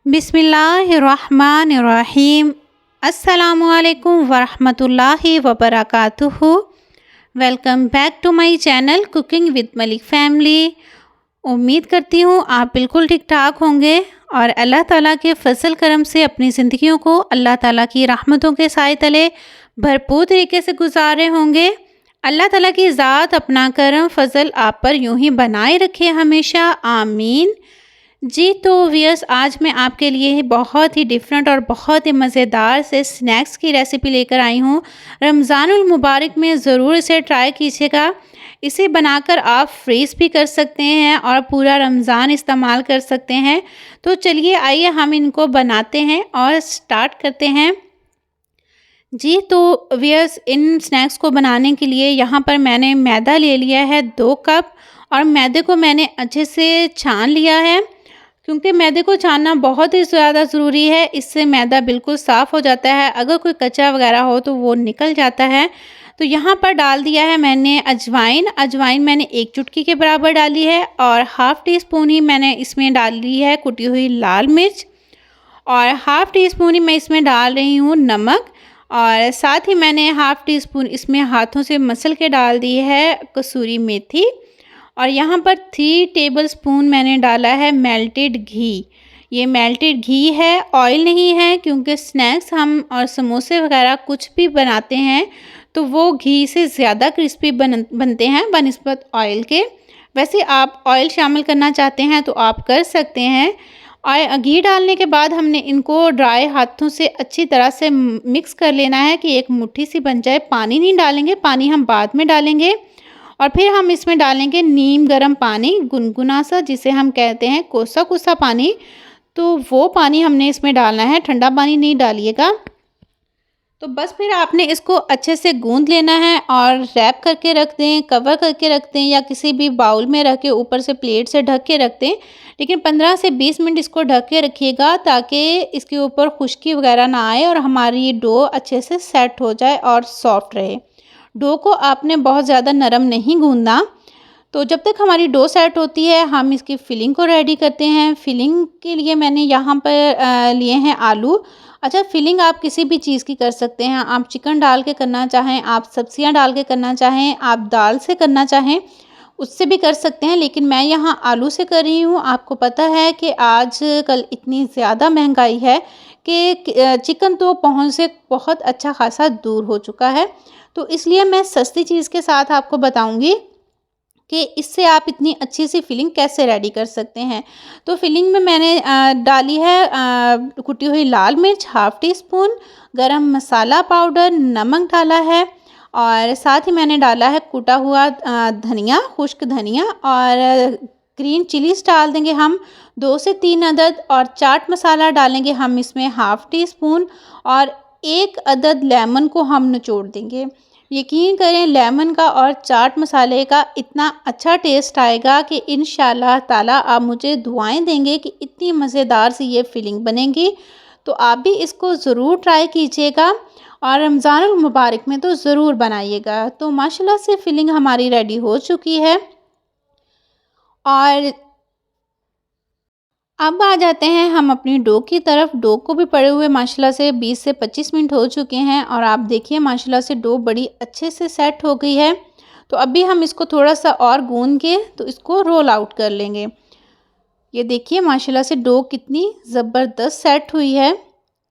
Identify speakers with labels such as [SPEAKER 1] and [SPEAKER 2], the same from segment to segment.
[SPEAKER 1] बिस्मिल्लाहिर्रहमानिर्रहीम। अस्सलामुअलैकुम वरहमतुल्लाहि वबरकातुहू। Welcome back to my channel cooking with Malik family. उम्मीद करती हूँ आप बिल्कुल ठीक ठाक होंगे और अल्लाह ताला के फजल करम से अपनी ज़िंदगियों को अल्लाह ताला की रहमतों के साए तले भरपूर तरीके से गुजारे होंगे। अल्लाह ताला की ज़ात अपना करम फजल आप पर यूं ही बनाए रखे हमेशा, आमीन। जी तो वियर्स, आज मैं आपके लिए बहुत ही डिफरेंट और बहुत ही मज़ेदार से स्नैक्स की रेसिपी लेकर आई हूँ। रमज़ानुल मुबारक में ज़रूर इसे ट्राई कीजिएगा। इसे बनाकर आप फ्रीज़ भी कर सकते हैं और पूरा रमज़ान इस्तेमाल कर सकते हैं। तो चलिए आइए हम इनको बनाते हैं और स्टार्ट करते हैं। जी तो वियर्स, इन स्नैक्स को बनाने के लिए यहाँ पर मैंने मैदा ले लिया है 2 कप और मैदे को मैंने अच्छे से छान लिया है, क्योंकि मैदे को छानना बहुत ही ज़्यादा ज़रूरी है। इससे मैदा बिल्कुल साफ़ हो जाता है, अगर कोई कच्चा वगैरह हो तो वो निकल जाता है। तो यहाँ पर डाल दिया है मैंने अजवाइन मैंने 1 चुटकी के बराबर डाली है और हाफ़ टी स्पून ही मैंने इसमें डाली है कुटी हुई लाल मिर्च और हाफ़ टी स्पून ही मैं इसमें डाल रही हूँ नमक और साथ ही मैंने हाफ़ टी स्पून इसमें हाथों से मसल के डाल दी है कसूरी मेथी और यहाँ पर 3 टेबलस्पून मैंने डाला है मेल्टेड घी। ये मेल्टेड घी है, ऑयल नहीं है, क्योंकि स्नैक्स हम और समोसे वगैरह कुछ भी बनाते हैं तो वो घी से ज़्यादा क्रिस्पी बनते हैं बनिस्बत ऑयल के। वैसे आप ऑयल शामिल करना चाहते हैं तो आप कर सकते हैं। और घी डालने के बाद हमने इनको ड्राई हाथों से अच्छी तरह से मिक्स कर लेना है कि एक मुट्ठी सी बन जाए। पानी नहीं डालेंगे, पानी हम बाद में डालेंगे। और फिर हम इसमें डालेंगे नीम गर्म पानी, गुनगुना सा, जिसे हम कहते हैं कोसा कोसा पानी। तो वो पानी हमने इसमें डालना है, ठंडा पानी नहीं डालिएगा। तो बस फिर आपने इसको अच्छे से गूंद लेना है और रैप करके रख दें, कवर करके रख दें या किसी भी बाउल में रख के ऊपर से प्लेट से ढक के रख दें। लेकिन 15 से 20 मिनट इसको ढक के रखिएगा ताकि इसके ऊपर खुश्की वगैरह ना आए और हमारी डो अच्छे से सेट हो जाए और सॉफ्ट रहे। डो को आपने बहुत ज़्यादा नरम नहीं गूंदना। तो जब तक हमारी डो सेट होती है हम इसकी फिलिंग को रेडी करते हैं। फिलिंग के लिए मैंने यहाँ पर लिए हैं आलू। अच्छा, फिलिंग आप किसी भी चीज़ की कर सकते हैं। आप चिकन डाल के करना चाहें, आप सब्जियां डाल के करना चाहें, आप दाल से करना चाहें उससे भी कर सकते हैं, लेकिन मैं यहाँ आलू से कर रही हूँ। आपको पता है कि आज कल इतनी ज़्यादा महंगाई है कि चिकन तो पहुँच से बहुत अच्छा खासा दूर हो चुका है। तो इसलिए मैं सस्ती चीज़ के साथ आपको बताऊंगी कि इससे आप इतनी अच्छी सी फिलिंग कैसे रेडी कर सकते हैं। तो फिलिंग में मैंने डाली है कुटी हुई लाल मिर्च हाफ़ टी स्पून, गरम मसाला पाउडर, नमक डाला है और साथ ही मैंने डाला है कूटा हुआ धनिया, खुश्क धनिया और ग्रीन चिलीज़ डाल देंगे हम 2 से 3 अदद और चाट मसाला डालेंगे हम इसमें हाफ़ टी स्पून और 1 अदद लेमन को हम निचोड़ देंगे। यकीन करें, लेमन का और चाट मसाले का इतना अच्छा टेस्ट आएगा कि इंशाल्लाह ताला आप मुझे दुआएं देंगे कि इतनी मज़ेदार सी ये फिलिंग बनेगी। तो आप भी इसको ज़रूर ट्राई कीजिएगा और रमज़ानुल मुबारक में तो ज़रूर बनाइएगा। तो माशाल्लाह से फिलिंग हमारी रेडी हो चुकी है और अब आ जाते हैं हम अपनी डो की तरफ। डो को भी पड़े हुए माशाल्लाह से 20 से 25 मिनट हो चुके हैं और आप देखिए माशाल्लाह से डो बड़ी अच्छे से सेट हो गई है। तो अभी हम इसको थोड़ा सा और गूंद के तो इसको रोल आउट कर लेंगे। ये देखिए माशाल्लाह से डो कितनी ज़बरदस्त सेट हुई है।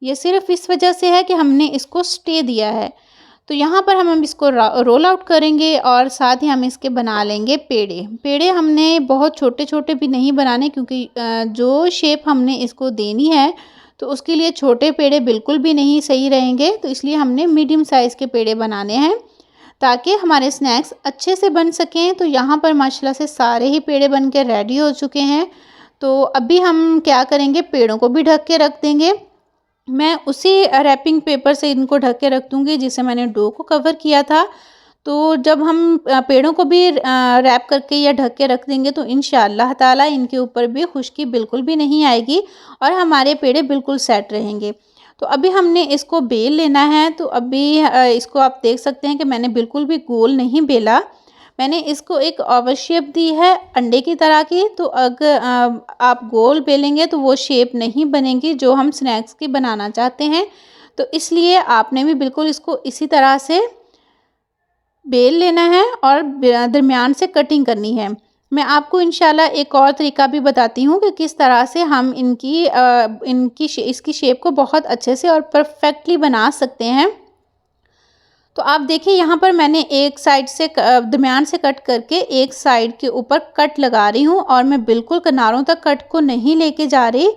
[SPEAKER 1] ये सिर्फ इस वजह से है कि हमने इसको स्टे दिया है। तो यहाँ पर हम इसको रोल आउट करेंगे और साथ ही हम इसके बना लेंगे पेड़े। पेड़े हमने बहुत छोटे छोटे भी नहीं बनाने, क्योंकि जो शेप हमने इसको देनी है तो उसके लिए छोटे पेड़े बिल्कुल भी नहीं सही रहेंगे। तो इसलिए हमने मीडियम साइज़ के पेड़े बनाने हैं ताकि हमारे स्नैक्स अच्छे से बन सकें। तो यहाँ पर माशाल्लाह से सारे ही पेड़े बन के रेडी हो चुके हैं। तो अभी हम क्या करेंगे, पेड़ों को भी ढक के रख देंगे। मैं उसी रैपिंग पेपर से इनको ढक के रख दूँगी जिससे मैंने डो को कवर किया था। तो जब हम पेड़ों को भी रैप करके या ढक के रख देंगे तो इंशाअल्लाह ताला इनके ऊपर भी खुश्की बिल्कुल भी नहीं आएगी और हमारे पेड़े बिल्कुल सेट रहेंगे। तो अभी हमने इसको बेल लेना है। तो अभी इसको आप देख सकते हैं कि मैंने बिल्कुल भी गोल नहीं बेला, मैंने इसको एक ओवल शेप दी है अंडे की तरह की। तो अगर आप गोल बेलेंगे तो वो शेप नहीं बनेगी जो हम स्नैक्स की बनाना चाहते हैं। तो इसलिए आपने भी बिल्कुल इसको इसी तरह से बेल लेना है और दरमियान से कटिंग करनी है। मैं आपको इंशाल्लाह एक और तरीका भी बताती हूँ कि किस तरह से हम इसकी शेप को बहुत अच्छे से और परफेक्टली बना सकते हैं। तो आप देखिए यहाँ पर मैंने एक साइड से दरमियान से कट करके एक साइड के ऊपर कट लगा रही हूँ और मैं बिल्कुल किनारों तक कट को नहीं लेके जा रही।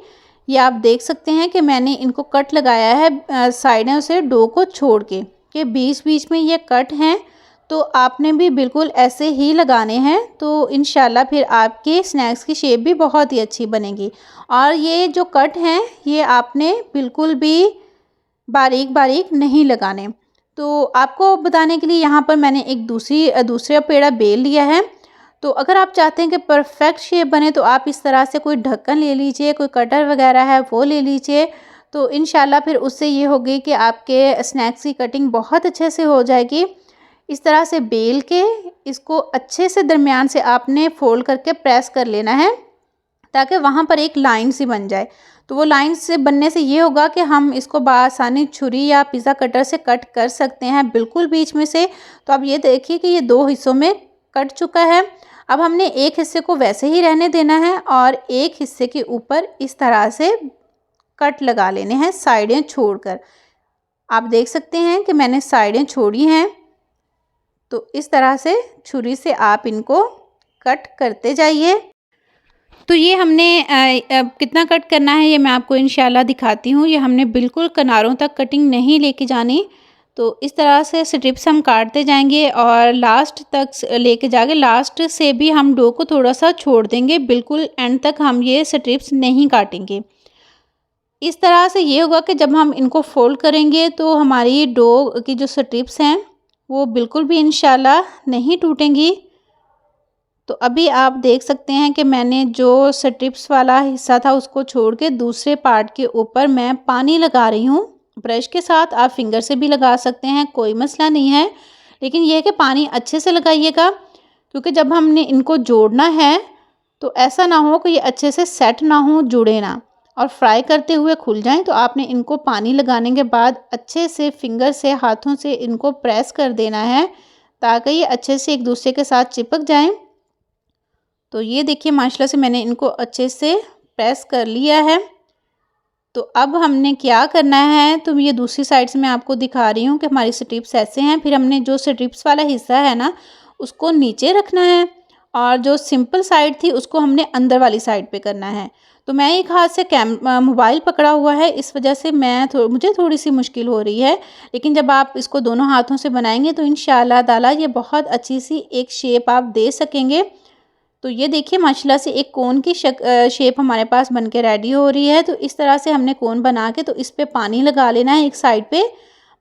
[SPEAKER 1] ये आप देख सकते हैं कि मैंने इनको कट लगाया है साइडों से डो को छोड़ के बीच बीच में ये कट हैं। तो आपने भी बिल्कुल ऐसे ही लगाने हैं, तो इंशाल्लाह फिर आपके स्नैक्स की शेप भी बहुत ही अच्छी बनेगी। और ये जो कट हैं ये आपने बिल्कुल भी बारीक बारीक नहीं लगाने। तो आपको बताने के लिए यहाँ पर मैंने एक दूसरा पेड़ा बेल लिया है। तो अगर आप चाहते हैं कि परफेक्ट शेप बने तो आप इस तरह से कोई ढक्कन ले लीजिए, कोई कटर वगैरह है वो ले लीजिए। तो इंशाल्लाह फिर उससे ये होगी कि आपके स्नैक्स की कटिंग बहुत अच्छे से हो जाएगी। इस तरह से बेल के इसको अच्छे से दरमियान से आपने फोल्ड करके प्रेस कर लेना है ताकि वहाँ पर एक लाइन सी बन जाए। तो वो लाइन से बनने से ये होगा कि हम इसको बआसानी छुरी या पिज़्ज़ा कटर से कट कर सकते हैं बिल्कुल बीच में से। तो अब ये देखिए कि ये 2 हिस्सों में कट चुका है। अब हमने एक हिस्से को वैसे ही रहने देना है और एक हिस्से के ऊपर इस तरह से कट लगा लेने हैं साइडें छोड़कर। आप देख सकते हैं कि मैंने साइडें छोड़ी हैं। तो इस तरह से छुरी से आप इनको कट करते जाइए। तो ये हमने कितना कट करना है ये मैं आपको इंशाल्लाह दिखाती हूँ। ये हमने बिल्कुल किनारों तक कटिंग नहीं लेके जानी। तो इस तरह से स्ट्रिप्स हम काटते जाएंगे और लास्ट तक लेके जाके लास्ट से भी हम डो को थोड़ा सा छोड़ देंगे, बिल्कुल एंड तक हम ये स्ट्रिप्स नहीं काटेंगे। इस तरह से ये होगा कि जब हम इनको फोल्ड करेंगे तो हमारी डो की जो स्ट्रिप्स हैं वो बिल्कुल भी इंशाल्लाह नहीं टूटेंगी। तो अभी आप देख सकते हैं कि मैंने जो स्ट्रिप्स वाला हिस्सा था उसको छोड़ के दूसरे पार्ट के ऊपर मैं पानी लगा रही हूँ ब्रश के साथ। आप फिंगर से भी लगा सकते हैं, कोई मसला नहीं है, लेकिन यह है कि पानी अच्छे से लगाइएगा क्योंकि जब हमने इनको जोड़ना है तो ऐसा ना हो कि ये अच्छे से सेट ना हो, जुड़े ना और फ्राई करते हुए खुल जाएं। तो आपने इनको पानी लगाने के बाद अच्छे से फिंगर से हाथों से इनको प्रेस कर देना है ताकि ये अच्छे से एक दूसरे के साथ चिपक जाएं। तो ये देखिए माशाल्लाह से मैंने इनको अच्छे से प्रेस कर लिया है। तो अब हमने क्या करना है, तो ये दूसरी साइड से मैं आपको दिखा रही हूँ कि हमारी स्ट्रिप्स ऐसे हैं। फिर हमने जो स्ट्रिप्स वाला हिस्सा है ना उसको नीचे रखना है और जो सिंपल साइड थी उसको हमने अंदर वाली साइड पे करना है। तो मैं एक हाथ से मोबाइल पकड़ा हुआ है, इस वजह से मुझे थोड़ी सी मुश्किल हो रही है, लेकिन जब आप इसको दोनों हाथों से बनाएंगे तो इंशाअल्लाह ताला ये बहुत अच्छी सी एक शेप आप दे सकेंगे। तो ये देखिए माशाल्लाह से एक कोन की शेप हमारे पास बनके रेडी हो रही है। तो इस तरह से हमने कोन बना के तो इस पे पानी लगा लेना है। एक साइड पे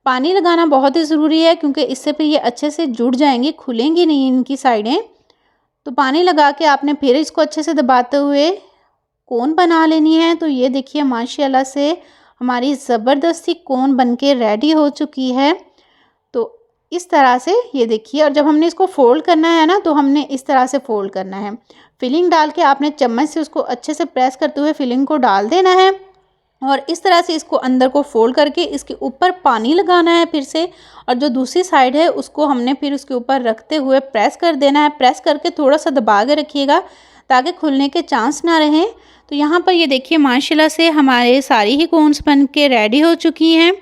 [SPEAKER 1] पानी लगाना बहुत ही ज़रूरी है क्योंकि इससे फिर ये अच्छे से जुड़ जाएंगी, खुलेंगी नहीं इनकी साइडें। तो पानी लगा के आपने फिर इसको अच्छे से दबाते हुए कोन बना लेनी है। तो ये देखिए माशाल्लाह से हमारी ज़बरदस्ती कोन बनके रेडी हो चुकी है। तो इस तरह से ये देखिए, और जब हमने इसको फ़ोल्ड करना है ना तो हमने इस तरह से फ़ोल्ड करना है। फिलिंग डाल के आपने चम्मच से उसको अच्छे से प्रेस करते हुए फिलिंग को डाल देना है और इस तरह से इसको अंदर को फ़ोल्ड करके इसके ऊपर पानी लगाना है फिर से, और जो दूसरी साइड है उसको हमने फिर उसके ऊपर रखते हुए प्रेस कर देना है। प्रेस करके थोड़ा सा दबा के रखिएगा ताकि खुलने के चांस ना रहें। तो यहाँ पर ये देखिए माशाल्लाह से हमारे सारी ही कोन्स बन के रेडी हो चुकी हैं।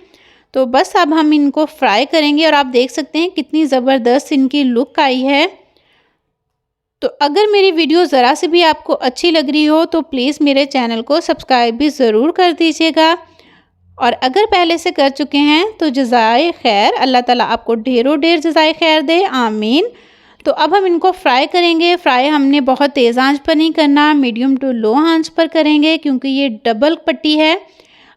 [SPEAKER 1] तो बस अब हम इनको फ्राई करेंगे और आप देख सकते हैं कितनी ज़बरदस्त इनकी लुक आई है। तो अगर मेरी वीडियो ज़रा से भी आपको अच्छी लग रही हो तो प्लीज़ मेरे चैनल को सब्सक्राइब भी ज़रूर कर दीजिएगा, और अगर पहले से कर चुके हैं तो जज़ाए खैर, अल्लाह ताला आपको ढेरों ढेर जज़ाए खैर दे, आमीन। तो अब हम इनको फ्राई करेंगे। फ्राई हमने बहुत तेज़ आंच पर नहीं करना, मीडियम टू लो आंच पर करेंगे क्योंकि ये डबल पट्टी है।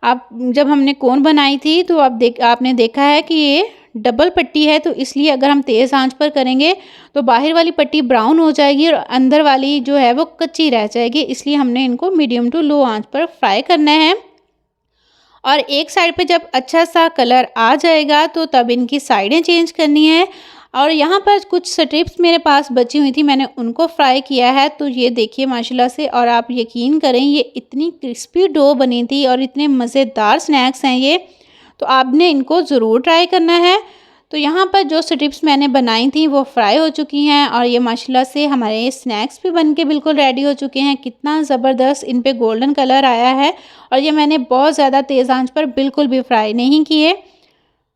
[SPEAKER 1] आप जब हमने कोन बनाई थी तो आपने देखा है कि ये डबल पट्टी है, तो इसलिए अगर हम तेज़ आंच पर करेंगे तो बाहर वाली पट्टी ब्राउन हो जाएगी और अंदर वाली जो है वो कच्ची रह जाएगी। इसलिए हमने इनको मीडियम टू लो आंच पर फ्राई करना है। और एक साइड पे जब अच्छा सा कलर आ जाएगा तो तब इनकी साइडें चेंज करनी है। और यहाँ पर कुछ स्ट्रिप्स मेरे पास बची हुई थी, मैंने उनको फ्राई किया है। तो ये देखिए माशाल्लाह से, और आप यकीन करें ये इतनी क्रिस्पी डो बनी थी और इतने मज़ेदार स्नैक्स हैं ये, तो आपने इनको ज़रूर ट्राई करना है। तो यहाँ पर जो स्ट्रिप्स मैंने बनाई थी वो फ्राई हो चुकी हैं और ये माशाल्लाह से हमारे स्नैक्स भी बन के बिल्कुल रेडी हो चुके हैं। कितना ज़बरदस्त इन पे गोल्डन कलर आया है, और ये मैंने बहुत ज़्यादा तेज़ आंच पर बिल्कुल भी फ्राई नहीं किए।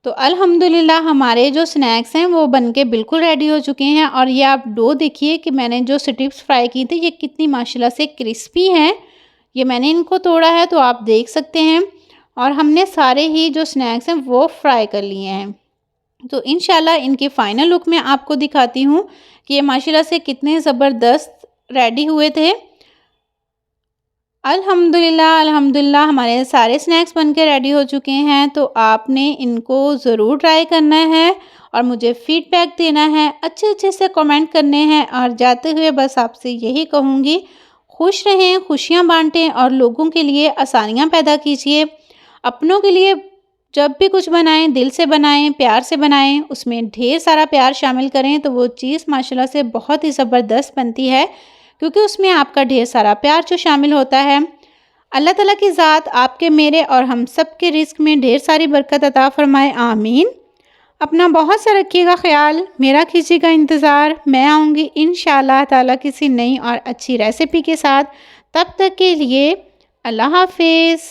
[SPEAKER 1] तो अल्हम्दुलिल्लाह हमारे जो स्नैक्स हैं वो बनके बिल्कुल रेडी हो चुके हैं। और ये आप डो देखिए कि मैंने जो स्ट्रिप्स फ्राई की थी ये कितनी माशाल्लाह से क्रिस्पी हैं। ये मैंने इनको तोड़ा है तो आप देख सकते हैं, और हमने सारे ही जो स्नैक्स हैं वो फ्राई कर लिए हैं। तो इंशाल्लाह इनकी फ़ाइनल लुक मैं आपको दिखाती हूँ कि ये माशाल्लाह से कितने ज़बरदस्त रेडी हुए थे। अल्हम्दुलिल्लाह अल्हम्दुलिल्लाह हमारे सारे स्नैक्स बनके रेडी हो चुके हैं। तो आपने इनको ज़रूर ट्राई करना है और मुझे फ़ीडबैक देना है, अच्छे-अच्छे से कमेंट करने हैं। और जाते हुए बस आपसे यही कहूँगी, खुश रहें, खुशियाँ बाँटें और लोगों के लिए आसानियाँ पैदा कीजिए। अपनों के लिए जब भी कुछ बनाएँ दिल से बनाएँ, प्यार से बनाएँ, उसमें ढेर सारा प्यार शामिल करें तो वो चीज़ माशाल्लाह से बहुत ही ज़बरदस्त बनती है, क्योंकि उसमें आपका ढेर सारा प्यार जो शामिल होता है। अल्लाह ताला की ज़ात आपके, मेरे और हम सब के रिज़्क में ढेर सारी बरकत अता फ़रमाए, आमीन। अपना बहुत सा रखिएगा ख़्याल, मेरा कीजिएगा इंतज़ार। मैं आऊँगी इंशाअल्लाह ताला किसी नई और अच्छी रेसिपी के साथ। तब तक के लिए अल्लाह हाफ़िज़।